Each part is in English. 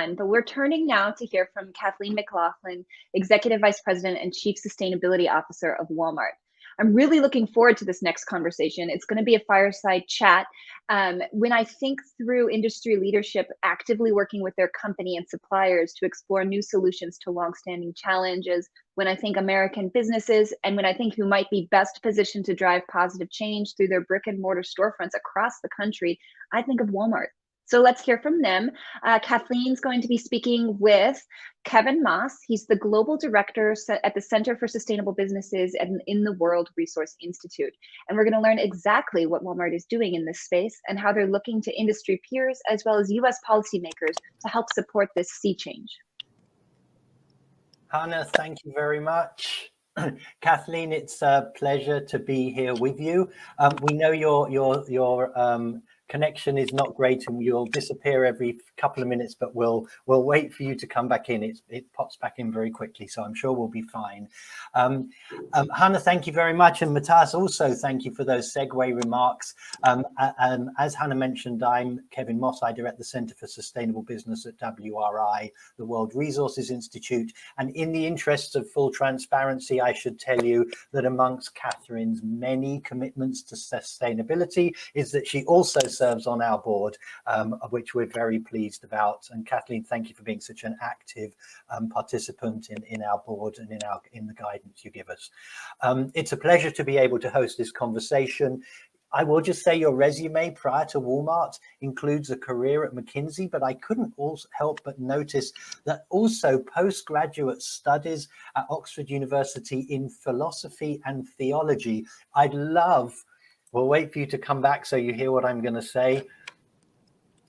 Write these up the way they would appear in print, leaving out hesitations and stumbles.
fun, but we're turning now to hear from Kathleen McLaughlin, Executive Vice President and Chief Sustainability Officer of Walmart. I'm really looking forward to this next conversation. It's going to be a fireside chat. When I think through industry leadership actively working with their company and suppliers to explore new solutions to longstanding challenges, when I think American businesses, and when I think who might be best positioned to drive positive change through their brick and mortar storefronts across the country, I think of Walmart. So let's hear from them. Kathleen's going to be speaking with Kevin Moss. He's the Global Director at the Center for Sustainable Businesses in the World Resource Institute. And we're going to learn exactly what Walmart is doing in this space and how they're looking to industry peers as well as US policymakers to help support this sea change. Hannah, thank you very much. Kathleen, it's a pleasure to be here with you. We know your connection is not great and you'll disappear every couple of minutes, but we'll wait for you to come back in. It pops back in very quickly, so I'm sure we'll be fine. Hannah, thank you very much. And Matthias, also thank you for those segue remarks. As Hannah mentioned, I'm Kevin Moss. I direct the Center for Sustainable Business at WRI, the World Resources Institute. And in the interests of full transparency, I should tell you that amongst Catherine's many commitments to sustainability is that she also serves on our board, of which we're very pleased about. And Kathleen, thank you for being such an active participant in our board and in the guidance you give us. It's a pleasure to be able to host this conversation. I will just say your resume prior to Walmart includes a career at McKinsey, but I couldn't also help but notice that also postgraduate studies at Oxford University in philosophy and theology. We'll wait for you to come back so you hear what I'm going to say.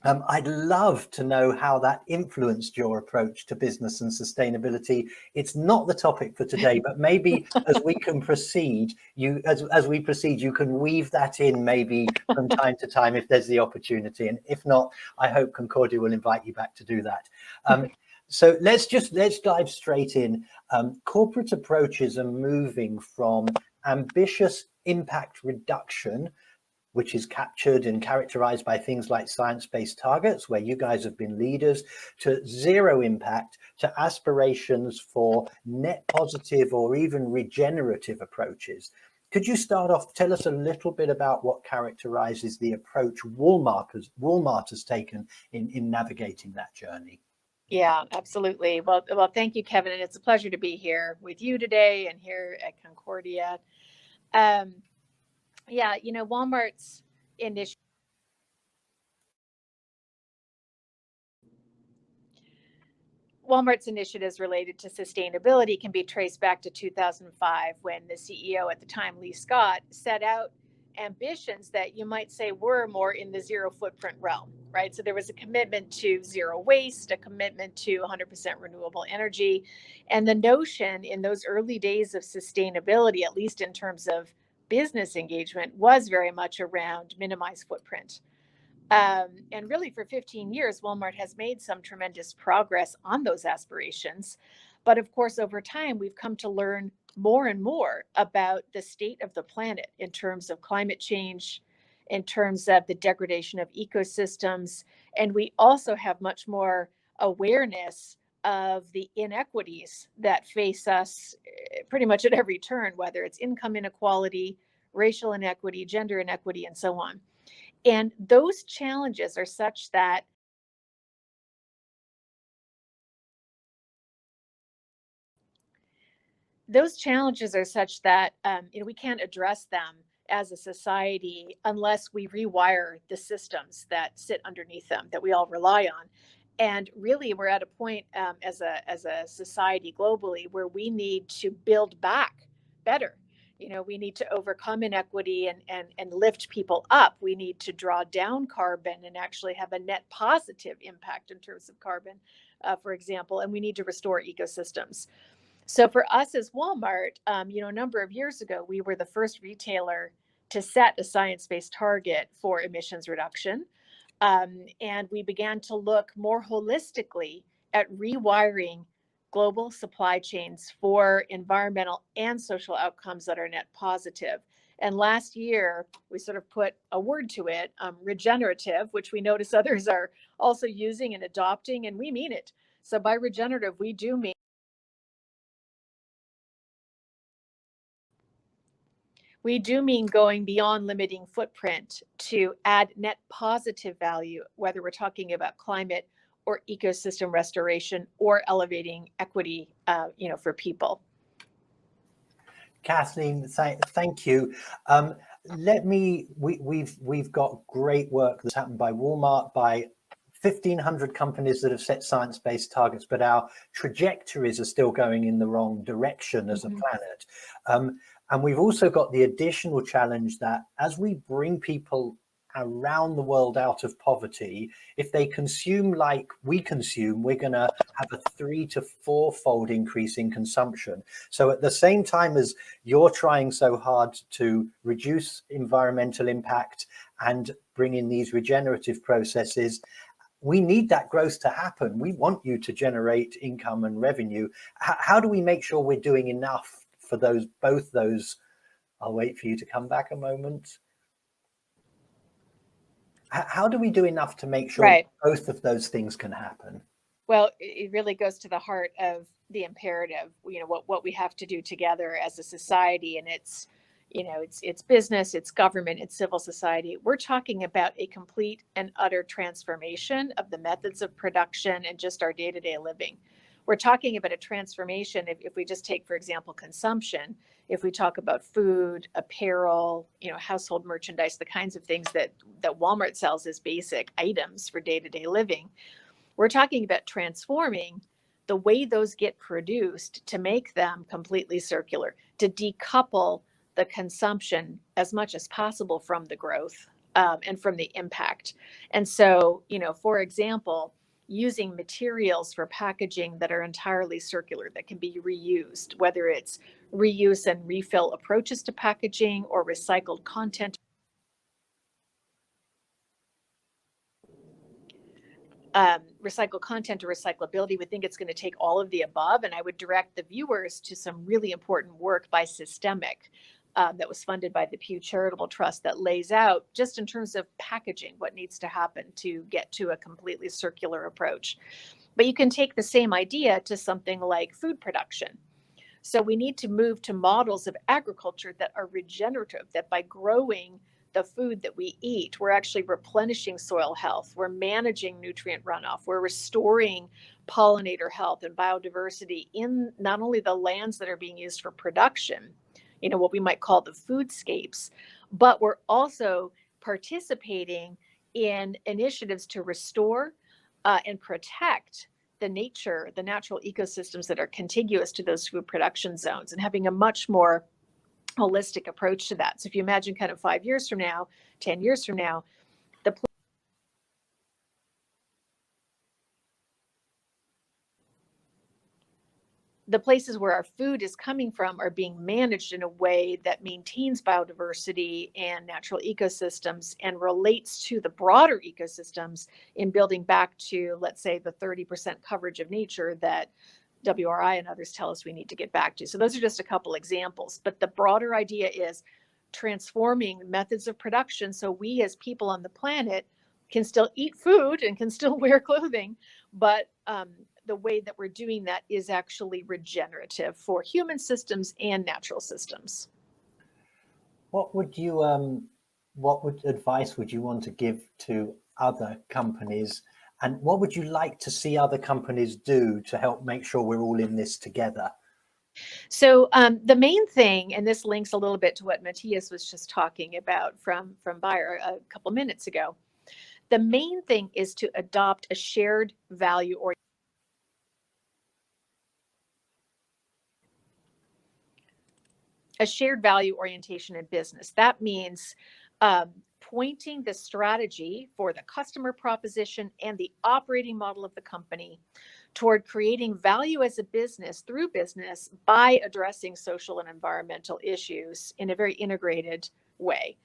I'd love to know how that influenced your approach to business and sustainability. It's not the topic for today, but maybe as we can proceed, as we proceed, you can weave that in maybe from time to time if there's the opportunity. And if not, I hope Concordia will invite you back to do that. So let's dive straight in. Corporate approaches are moving from ambitious impact reduction, which is captured and characterized by things like science-based targets, where you guys have been leaders, to zero impact, to aspirations for net positive or even regenerative approaches. Could you start off, tell us a little bit about what characterizes the approach Walmart has taken in navigating that journey? Yeah, absolutely. Well, thank you, Kevin. And it's a pleasure to be here with you today and here at Concordia. Yeah, Walmart's initiatives related to sustainability can be traced back to 2005, when the CEO at the time, Lee Scott, set out ambitions that you might say were more in the zero footprint realm, right? So there was a commitment to zero waste, a commitment to 100% renewable energy. And the notion in those early days of sustainability, at least in terms of business engagement, was very much around minimize footprint. And really for 15 years, Walmart has made some tremendous progress on those aspirations. But of course, over time, we've come to learn more and more about the state of the planet in terms of climate change, in terms of the degradation of ecosystems. And we also have much more awareness of the inequities that face us pretty much at every turn, whether it's income inequality, racial inequity, gender inequity, and so on. And those challenges are such that we can't address them as a society unless we rewire the systems that sit underneath them, that we all rely on. And really, we're at a point as a society globally where we need to build back better. We need to overcome inequity and lift people up. We need to draw down carbon and actually have a net positive impact in terms of carbon, for example, and we need to restore ecosystems. So for us as Walmart, a number of years ago, we were the first retailer to set a science-based target for emissions reduction. And we began to look more holistically at rewiring global supply chains for environmental and social outcomes that are net positive. And last year, we sort of put a word to it, regenerative, which we notice others are also using and adopting, and we mean it. So by regenerative, we do mean going beyond limiting footprint to add net positive value, whether we're talking about climate or ecosystem restoration or elevating equity, for people. Kathleen, thank you. We've got great work that's happened by Walmart, by 1,500 companies that have set science-based targets, but our trajectories are still going in the wrong direction as a planet. And we've also got the additional challenge that as we bring people around the world out of poverty, if they consume like we consume, we're going to have a 3 to 4-fold increase in consumption. So at the same time as you're trying so hard to reduce environmental impact and bring in these regenerative processes, we need that growth to happen. We want you to generate income and revenue. How do we make sure we're doing enough for both those? I'll wait for you to come back a moment. How do we do enough to make sure both of those things can happen? Well, it really goes to the heart of the imperative, what we have to do together as a society. And it's business, it's government, it's civil society. We're talking about a complete and utter transformation of the methods of production and just our day-to-day living. We're talking about a transformation. If we just take, for example, consumption, if we talk about food, apparel, household merchandise, the kinds of things that Walmart sells as basic items for day-to-day living, we're talking about transforming the way those get produced to make them completely circular, to decouple the consumption as much as possible from the growth and from the impact. And so, for example, using materials for packaging that are entirely circular, that can be reused, whether it's reuse and refill approaches to packaging or recycled content. Recycled content or recyclability, we think it's going to take all of the above. And I would direct the viewers to some really important work by Systemic that was funded by the Pew Charitable Trust that lays out, just in terms of packaging, what needs to happen to get to a completely circular approach. But you can take the same idea to something like food production. So we need to move to models of agriculture that are regenerative, that by growing the food that we eat, we're actually replenishing soil health, we're managing nutrient runoff, we're restoring pollinator health and biodiversity in not only the lands that are being used for production, what we might call the foodscapes, but we're also participating in initiatives to restore and protect the natural ecosystems that are contiguous to those food production zones, and having a much more holistic approach to that. So if you imagine kind of 5 years from now, 10 years from now, the places where our food is coming from are being managed in a way that maintains biodiversity and natural ecosystems and relates to the broader ecosystems in building back to, let's say, the 30% coverage of nature that WRI and others tell us we need to get back to. So those are just a couple examples, but the broader idea is transforming methods of production so we as people on the planet can still eat food and can still wear clothing, but the way that we're doing that is actually regenerative for human systems and natural systems. What advice would you want to give to other companies, and what would you like to see other companies do to help make sure we're all in this together? So the main thing, and this links a little bit to what Matthias was just talking about from Bayer a couple minutes ago, the main thing is to adopt a shared value orientation in business. That means pointing the strategy for the customer proposition and the operating model of the company toward creating value as a business through business by addressing social and environmental issues in a very integrated way.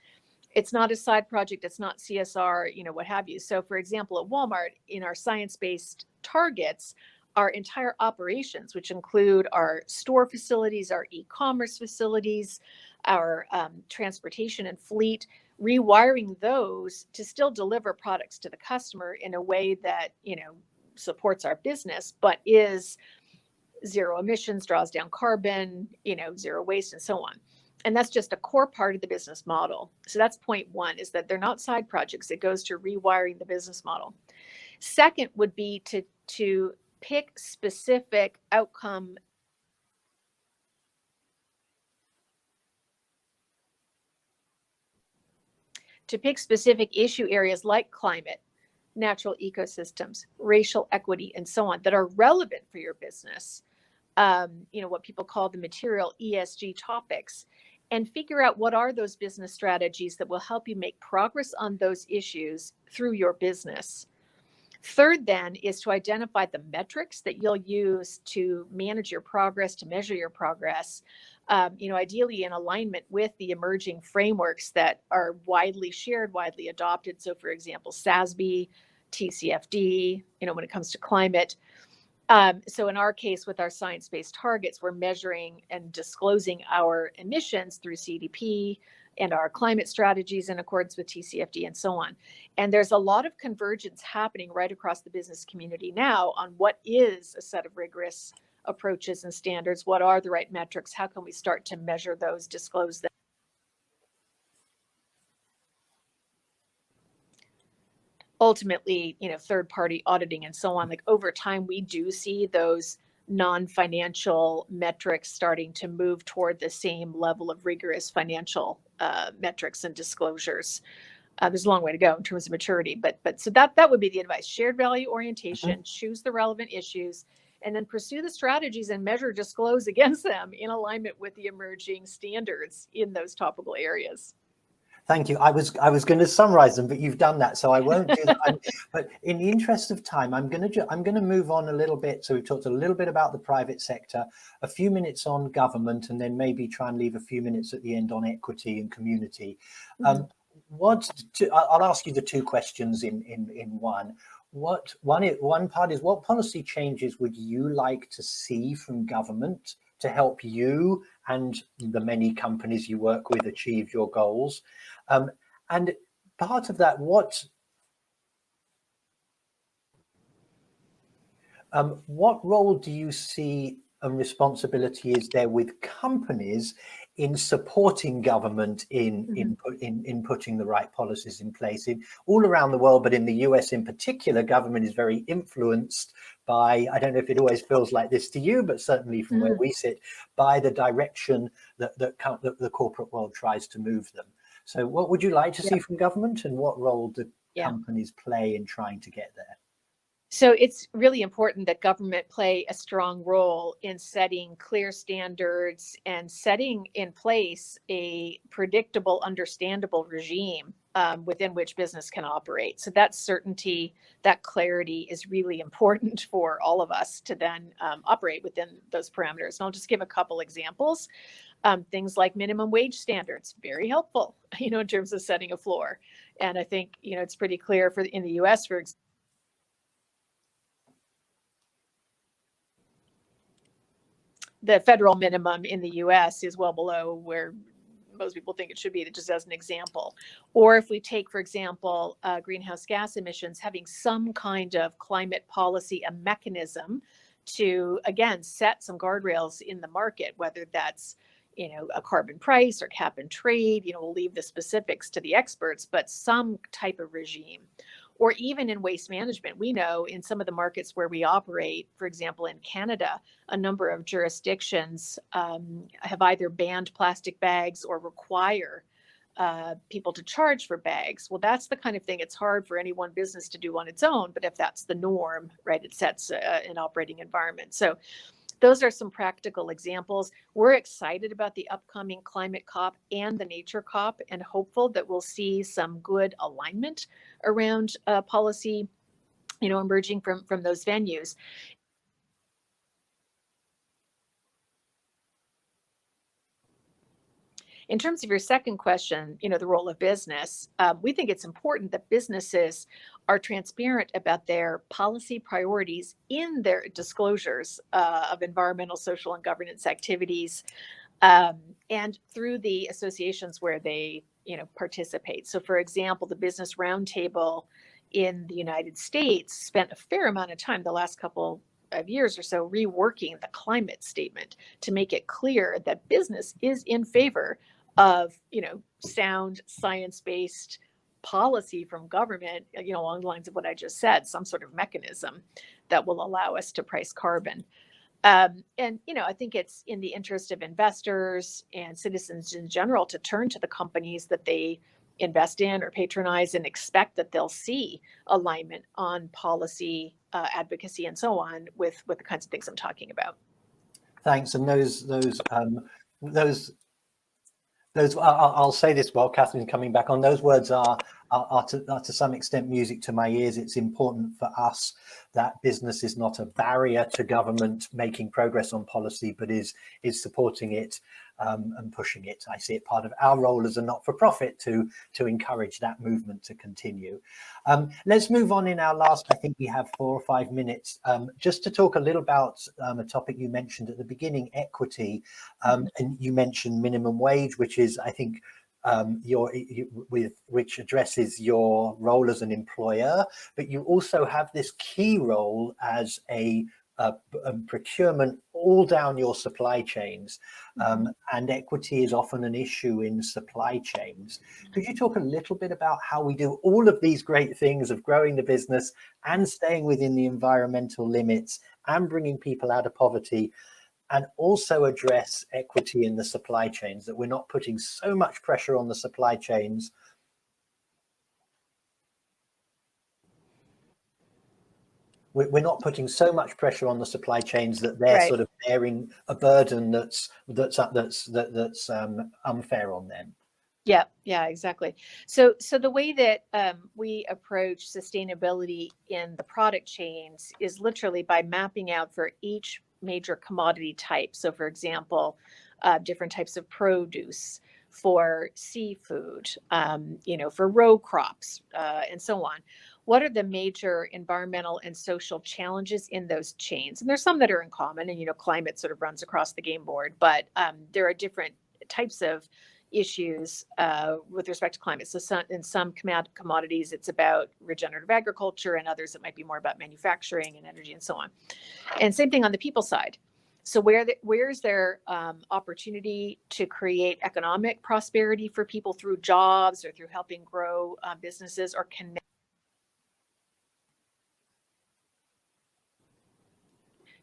It's not a side project, it's not CSR, what have you. So for example, at Walmart, in our science-based targets, our entire operations, which include our store facilities, our e-commerce facilities, our transportation and fleet, rewiring those to still deliver products to the customer in a way that, supports our business, but is zero emissions, draws down carbon, zero waste, and so on. And that's just a core part of the business model. So that's point one, is that they're not side projects. It goes to rewiring the business model. Second would be to pick specific outcome issue areas like climate, natural ecosystems, racial equity, and so on that are relevant for your business. What people call the material ESG topics, and figure out what are those business strategies that will help you make progress on those issues through your business. Third, then, is to identify the metrics that you'll use to manage your progress, to measure your progress, ideally in alignment with the emerging frameworks that are widely shared, widely adopted. So, for example, SASB, TCFD, when it comes to climate. So in our case, with our science-based targets, we're measuring and disclosing our emissions through CDP and our climate strategies in accordance with TCFD and so on. And there's a lot of convergence happening right across the business community now on what is a set of rigorous approaches and standards, what are the right metrics, how can we start to measure those, disclose them. Ultimately, third-party auditing and so on. Like over time, we do see those non-financial metrics starting to move toward the same level of rigorous financial metrics and disclosures. There's a long way to go in terms of maturity, but so that would be the advice: shared value orientation, choose the relevant issues, and then pursue the strategies and measure, disclose against them in alignment with the emerging standards in those topical areas. Thank you. I was going to summarize them, but you've done that, so I won't do that. But in the interest of time, I'm going to move on a little bit. So we've talked a little bit about the private sector, a few minutes on government, and then maybe try and leave a few minutes at the end on equity and community. I'll ask you the two questions in one. One part is, what policy changes would you like to see from government to help you and the many companies you work with achieve your goals? And part of that, what role do you see and responsibility is there with companies in supporting government in putting the right policies in place in all around the world, but in the US in particular? Government is very influenced by, I don't know if it always feels like this to you, but certainly from where we sit, by the direction that the corporate world tries to move them. So what would you like to see from government, and what role do companies play in trying to get there? So it's really important that government play a strong role in setting clear standards and setting in place a predictable, understandable regime within which business can operate. So that certainty, that clarity is really important for all of us to then operate within those parameters. And I'll just give a couple examples. Things like minimum wage standards, very helpful, in terms of setting a floor. And I think, it's pretty clear in the US, for example, the federal minimum in the US is well below where most people think it should be, just as an example. Or if we take, for example, greenhouse gas emissions, having some kind of climate policy, a mechanism to, again, set some guardrails in the market, whether that's, a carbon price or cap and trade, we'll leave the specifics to the experts, but some type of regime. Or even in waste management, we know in some of the markets where we operate, for example, in Canada, a number of jurisdictions have either banned plastic bags or require people to charge for bags. Well, that's the kind of thing it's hard for any one business to do on its own. But if that's the norm, right, it sets an operating environment. So those are some practical examples. We're excited about the upcoming climate COP and the nature COP, and hopeful that we'll see some good alignment around policy, emerging from those venues. In terms of your second question, the role of business, we think it's important that businesses are transparent about their policy priorities in their disclosures of environmental, social, and governance activities. and through the associations where they, participate. So, for example, the Business Roundtable in the United States spent a fair amount of time the last couple of years or so reworking the climate statement to make it clear that business is in favor of, sound science-based policy from government, along the lines of what I just said, some sort of mechanism that will allow us to price carbon. And, I think it's in the interest of investors and citizens in general to turn to the companies that they invest in or patronize and expect that they'll see alignment on policy, advocacy, and so on with the kinds of things I'm talking about. Thanks. And those I'll say this while Kathleen's coming back on. Those words are to some extent music to my ears. It's important for us that business is not a barrier to government making progress on policy, but is supporting it and pushing it. I see it part of our role as a not-for-profit to encourage that movement to continue. Let's move on in our last, I think we have 4 or 5 minutes, just to talk a little about a topic you mentioned at the beginning, equity. And you mentioned minimum wage, which is, I think, which addresses your role as an employer, but you also have this key role as a procurement all down your supply chains, and equity is often an issue in supply chains. Could you talk a little bit about how we do all of these great things of growing the business and staying within the environmental limits and bringing people out of poverty, and also address equity in the supply chains, that we're not putting so much pressure on the supply chains? We're not putting so much pressure on the supply chains that they're sort of bearing a burden that's unfair on them. Yeah, exactly. So the way that we approach sustainability in the product chains is literally by mapping out for each major commodity type. So, for example, different types of produce, for seafood, for row crops, and so on. What are the major environmental and social challenges in those chains? And there's some that are in common, and climate sort of runs across the game board, but there are different types of issues with respect to climate. So in some commodities, it's about regenerative agriculture, and others it might be more about manufacturing and energy and so on. And same thing on the people side. So where's there opportunity to create economic prosperity for people through jobs or through helping grow businesses, or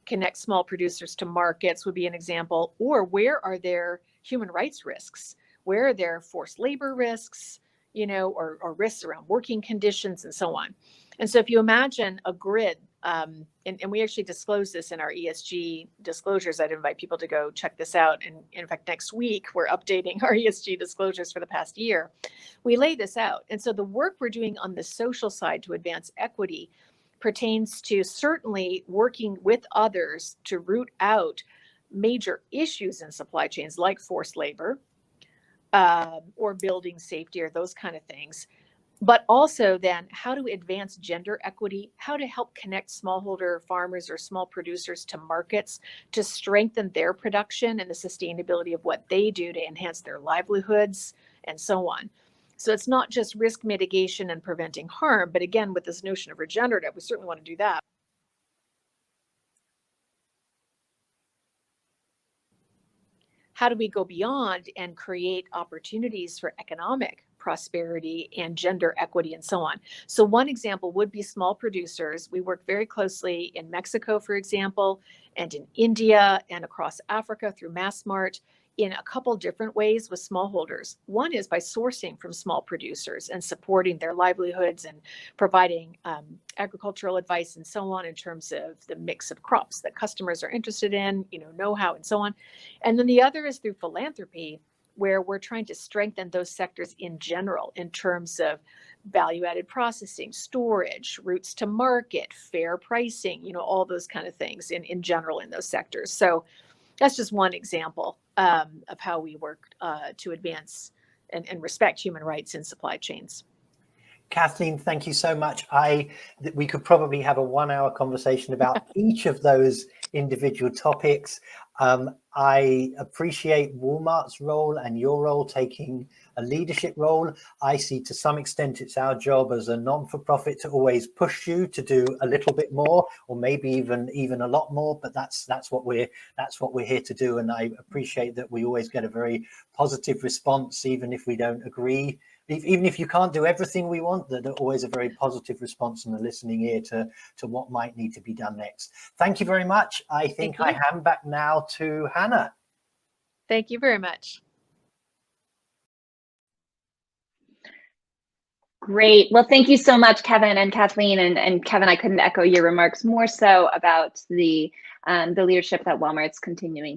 connect small producers to markets would be an example. Or where are there human rights risks? Where are there forced labor risks, or risks around working conditions and so on? And so if you imagine a grid, and we actually disclose this in our ESG disclosures, I'd invite people to go check this out. And in fact, next week, we're updating our ESG disclosures for the past year. We lay this out. And so the work we're doing on the social side to advance equity pertains to certainly working with others to root out major issues in supply chains like forced labor, or building safety, or those kind of things. But also then how to advance gender equity, how to help connect smallholder farmers or small producers to markets to strengthen their production and the sustainability of what they do to enhance their livelihoods and so on. So it's not just risk mitigation and preventing harm, but again, with this notion of regenerative, we certainly want to do that. How do we go beyond and create opportunities for economic prosperity and gender equity and so on? So one example would be small producers. We work very closely in Mexico, for example, and in India and across Africa through MassMart in a couple different ways with smallholders. One is by sourcing from small producers and supporting their livelihoods and providing agricultural advice and so on in terms of the mix of crops that customers are interested in, know-how and so on. And then the other is through philanthropy, where we're trying to strengthen those sectors in general in terms of value-added processing, storage, routes to market, fair pricing, all those kind of things in general in those sectors. So that's just one example of how we work to advance and respect human rights in supply chains. Kathleen, thank you so much. We could probably have a 1-hour conversation about each of those individual topics. I appreciate Walmart's role and your role taking a leadership role. I see to some extent it's our job as a non-for-profit to always push you to do a little bit more, or maybe even a lot more. But that's what we're here to do. And I appreciate that we always get a very positive response, even if we don't agree. Even if you can't do everything we want, there's always a very positive response and a listening ear to what might need to be done next. Thank you very much. I think I hand back now to Hannah. Thank you very much. Great. Well, thank you so much, Kevin and Kathleen. And Kevin, I couldn't echo your remarks more so about the leadership that Walmart's continuing